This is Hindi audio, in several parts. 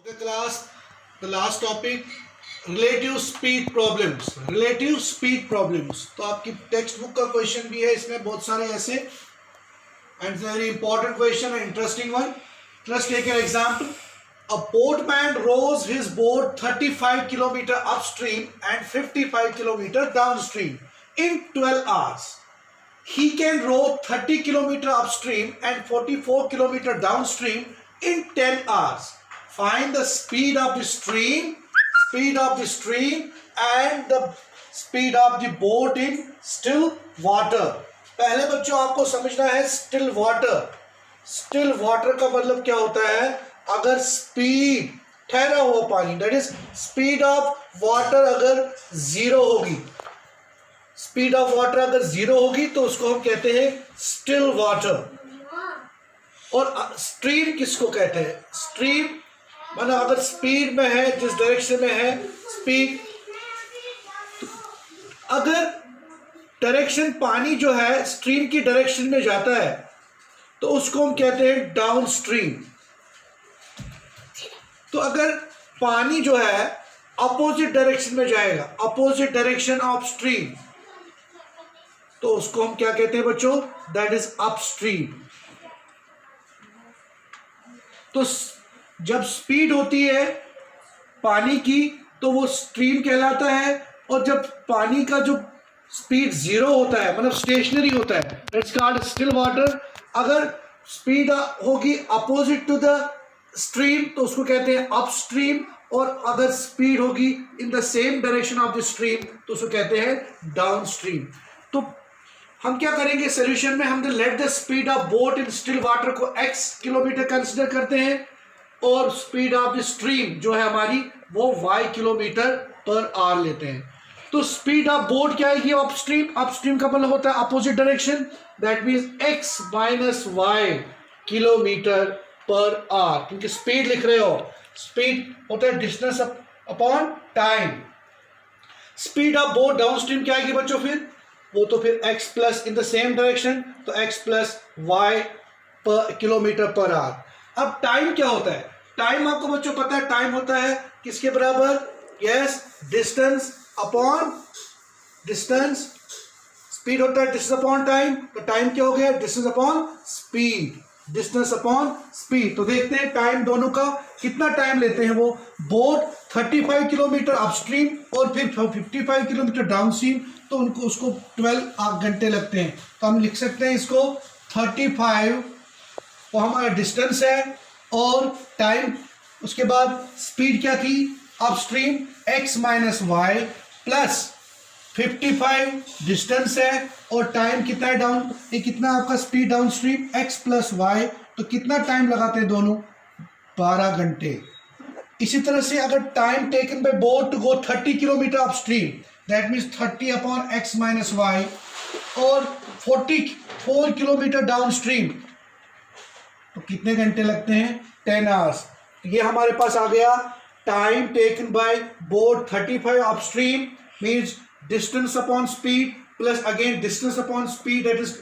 Okay, class, the last topic, relative speed problems. Relative speed problems. तो आपकी टेक्स्ट बुक का क्वेश्चन भी है, इसमें बहुत सारे ऐसे, and very important question, an interesting one. Let's take an example. A boatman rows his boat 35 kilometer upstream and 55 kilometer downstream in 12 hours. He can row 30 kilometer upstream and 44 kilometer downstream in 10 hours. Find the speed of the stream and the speed of the boat in still water. पहले बच्चों आपको समझना है still water. Still water का मतलब क्या होता है? अगर स्पीड ठहरा हुआ पानी, that is speed of water अगर जीरो होगी, स्पीड ऑफ वाटर अगर जीरो होगी तो उसको हम कहते हैं स्टिल वाटर. और स्ट्रीम किसको कहते हैं? स्ट्रीम मतलब अगर स्पीड में है, जिस डायरेक्शन में है स्पीड, अगर डायरेक्शन पानी जो है स्ट्रीम की डायरेक्शन में जाता है तो उसको हम कहते हैं डाउन स्ट्रीम. तो अगर पानी जो है अपोजिट डायरेक्शन में जाएगा, अपोजिट डायरेक्शन ऑफ स्ट्रीम, तो उसको हम क्या कहते हैं बच्चों? That is upstream. तो जब स्पीड होती है पानी की तो वो स्ट्रीम कहलाता है, और जब पानी का जो स्पीड जीरो होता है मतलब स्टेशनरी होता है, दैट्स कॉल्ड स्टिल वाटर. अगर स्पीड होगी अपोजिट टू द स्ट्रीम तो उसको कहते हैं अपस्ट्रीम, और अगर स्पीड होगी इन the same direction of the stream तो उसको कहते हैं डाउन स्ट्रीम. तो हम क्या करेंगे सॉल्यूशन में? हम let the speed of boat in still water को x किलोमीटर कंसिडर करते हैं, और स्पीड ऑफ द स्ट्रीम जो है हमारी वो y किलोमीटर पर आवर लेते हैं. तो स्पीड ऑफ बोट क्या है? अपस्ट्रीम. अपस्ट्रीम का मतलब होता है opposite direction, that means x minus y kilometre per hour, क्योंकि स्पीड लिख रहे हो. स्पीड होता है distance upon time. Speed of boat down stream क्या आएगी बच्चों? फिर वो तो फिर x plus in the same direction, तो x plus y per kilometre per hour. अब टाइम क्या होता है? टाइम आपको बच्चों पता है, टाइम होता है किसके बराबर? Yes, distance upon distance. Speed होता है डिस्टेंस अपॉन टाइम, तो टाइम क्या हो गया? Distance upon speed. Distance upon speed. तो देखते हैं टाइम दोनों का कितना टाइम लेते हैं वो. बोट 35 किलोमीटर अपस्ट्रीम और फिर 55 किलोमीटर डाउनस्ट्रीम, तो उनको उसको 12 घंटे लगते हैं. तो हम लिख सकते हैं इसको 35 वो हमारा डिस्टेंस है, और टाइम, उसके बाद स्पीड क्या थी upstream x minus y plus 55 distance है, और टाइम कितना है डाउन, ये कितना आपका speed down stream x plus y. तो कितना टाइम लगाते हैं दोनों? 12 घंटे. इसी तरह से अगर time taken by boat to go 30 kilometre upstream, that means 30 upon x minus y, और 44 किलोमीटर डाउन स्ट्रीम, तो कितने घंटे लगते हैं? 10 आवर्स. ये हमारे पास आ गया time taken by boat 35 upstream means distance upon speed plus again distance upon speed that is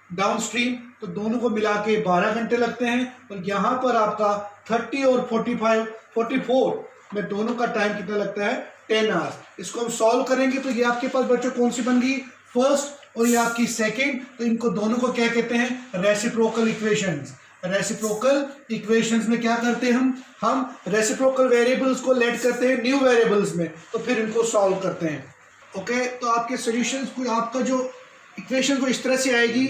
down stream. तो दोनों को मिला के 12 घंटे लगते हैं. और यहाँ पर आपका 30 और 44 में दोनों का टाइम कितना लगता है? 10 आवर्स. इसको हम सॉल्व करेंगे तो ये आपके पास बच्चों कौन सी बन गई? फर्स्ट, और ये आपकी सेकेंड. तो इनको दोनों को क्या कहते हैं? Reciprocal equations. रेसिप्रोकल इक्वेशंस में क्या करते हैं हम रेसिप्रोकल वेरिएबल्स को लेट करते हैं न्यू वेरिएबल्स में, तो फिर इनको सॉल्व करते हैं. ओके, तो आपके सॉल्यूशंस को, आपका जो इक्वेशन को इस तरह से आएगी.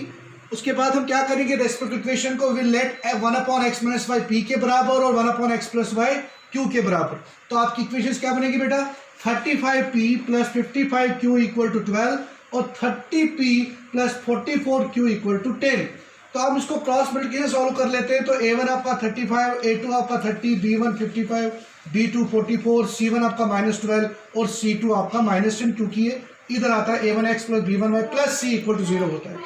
उसके बाद हम क्या करेंगे? रेसिप्रोकल इक्वेशन को will let 1 upon x minus y P के बराबर और 1 upon x plus y Q के बराबर. तो आपकी इक्वेशंस क्या बनेगी बेटा? 35p plus 55q equal to 12 और 30p plus 44q equal to 10. तो आप इसको क्रॉस मल्टीप्लिकेशन सॉल्व कर लेते हैं. तो a1 आपका 35, a2 आपका 30, b1 55, b2 44, c1 आपका -12 और c2 आपका -10, क्योंकि ये इधर आता है a1x plus b1y plus c equal to 0 होता है.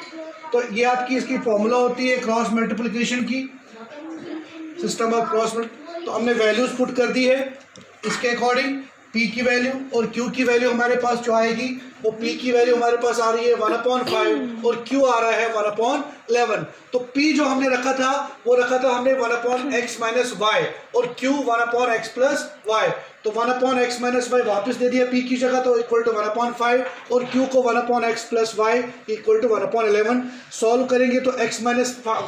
तो ये आपकी इसकी फॉर्मूला होती है क्रॉस मल्टीप्लिकेशन की, सिस्टम ऑफ क्रॉस. तो हमने वैल्यूज पुट कर दी है इसके अकॉर्डिंग. p की वैल्यू और q की वैल्यू हमारे पास जो आएगी वो P की वैल्यू हमारे पास आ रही है 1/5 और Q आ रहा है 1/11। तो P जो हमने रखा था वो रखा था हमने 1/x - y और Q 1/x + y। तो 1/x - y वापस दे दिया P की जगह, तो इक्वल टू 1/5 और Q को 1/x + y equal to 1/11। Solve करेंगे तो x -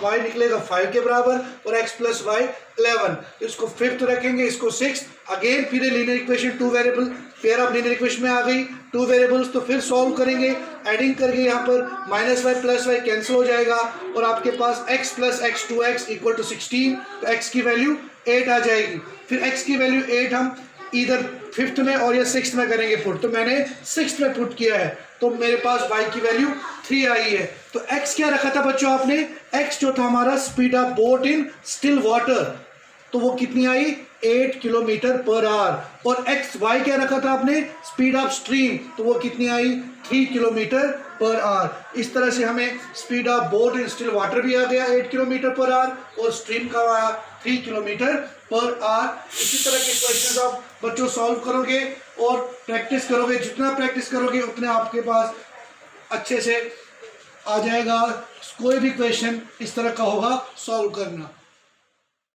y निकलेगा 5 के बराबर और x + y 11। तो इसको फिफ्थ रखेंगे, इसको सिक्स। अगेन फिर linear equation 2 variable, pair of linear equation में आ गई 2 वेरिएबल्स। तो फिर सॉल्व करेंगे, एडिंग करके यहाँ पर -y + y कैंसिल हो जाएगा और आपके पास x + x 2x = 16। तो x की वैल्यू 8 आ जाएगी। फिर x की वैल्यू 8 हम इधर फिफ्थ में और या सिक्स्थ में करेंगे पुट। तो मैंने सिक्स्थ में पुट किया है, तो मेरे पास y की वैल्यू 3 आई है। तो x क्या रखा था बच्चों आपने? x जो था हमारा speed of boat in still water, तो वो कितनी आई? 8 km/h। और y क्या रखा था आपने? स्पीड ऑफ स्ट्रीम, तो वो कितनी आई? 3 km/h। इस तरह से हमें speed of boat in still water भी आ गया 8 km/h और स्ट्रीम का आया 3 km/h। इसी तरह के क्वेश्चन आप बच्चों सॉल्व करोगे और प्रैक्टिस करोगे। जितना प्रैक्टिस करोगे उतने आपके पास अच्छे से आ जाएगा। कोई भी क्वेश्चन इस तरह का होगा सॉल्व करना।